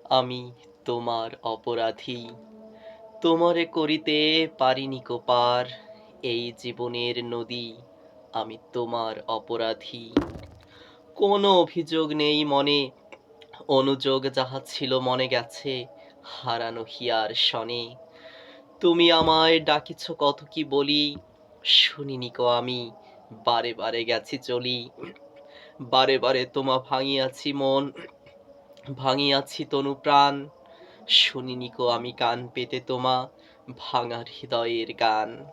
আমি তোমার অপরাধী, তোমারে করিতে পারিনি কো পার, এই জীবনের নদী আমি তোমার অপরাধী। কোনো অভিযোগ নেই মনে, অনুযোগ যাহা ছিল মনে গেছে হারানো হিয়ার শনে। তুমি আমায় ডাকিছ কত কি বলি, শুনিনি কো আমি, বারে বারে গেছি চলি। বারে বারে তোমা ভাঙিয়াছি মন, ভাঙিয়াছি তনু প্রাণ, শুনিনি কো আমি কান পেতে তোমা ভাঙার হৃদয়ের গান।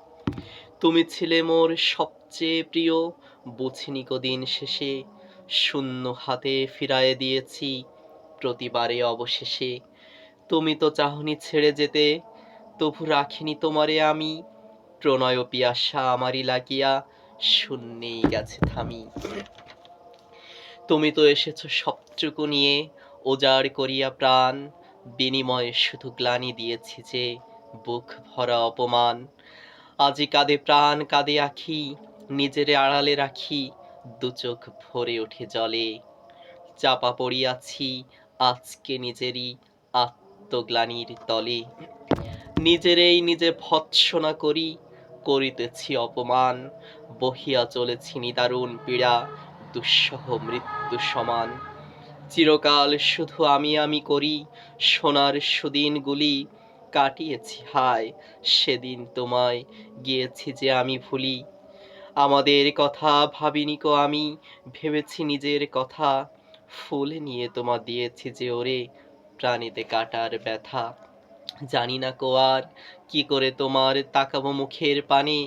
তুমি ছিলে মোর সবচেয়ে প্রিয়, বুঝিনি কো দিন শেষে, শূন্য হাতে ফিরায়ে দিয়েছি প্রতিবারে অবশেষে। তুমি তো চাহনি ছেড়ে যেতে, তবু রাখিনি তোমারে আমি, প্রণয় পিয়াসা আমারই লাগিয়া শূন্যেই গেছে থামি। তুমি তো এসেছো সবটুকু নিয়ে, উজাড় করিয়া প্রাণ, বিনিময়ে শুধু গ্লানি দিয়েছি যে বুক ভরা অপমান। আজি কাঁদে প্রাণ কাঁদে আখি, নিজেরে আড়ালে রাখি, দু চোখ ভরে ওঠে জলে। চাপা পড়িয়াছি আজকে নিজেরই আত্মগ্লানির তলে। নিজেরেই নিজে ভৎসনা করি, করিতেছি অপমান, বহিয়া চলেছি নিদারুণ পীড়া, দুঃসহ মৃত্যু সমান। চিরকাল শুধু আমি আমি করি, সোনার সুদিনগুলি কাটিয়েছি হায়, সেদিন তোমায় গিয়েছি যে আমি ভুলি। আমাদের কথা ভাবিনি কো আমি, ভেবেছি নিজের কথা, ফুল নিয়ে তোমা দিয়েছি যে ওরে, প্রাণীতে কাটার ব্যথা। জানি না কো আর কি করে তোমার তাকাবো মুখের পানে,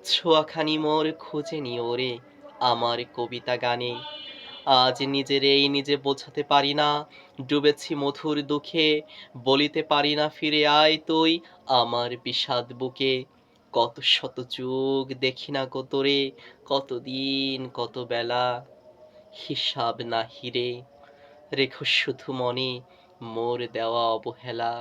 ছোঁয়াখানি মোর খুঁজে নিও রে আমার কবিতা গানে। আজ নিজেরেই নিজে বোঝাতে পারি না, ডুবেছি মধুর দুঃখে, বলিতে পারি না ফিরে আয় তুই আমার বিষাদ বুকে। কত শত যুগ দেখি না গো তোরে, কতদিন কত বেলা, হিসাব নাহি রে, রেখো শুধু মনে মোর দেওয়া অবহেলা।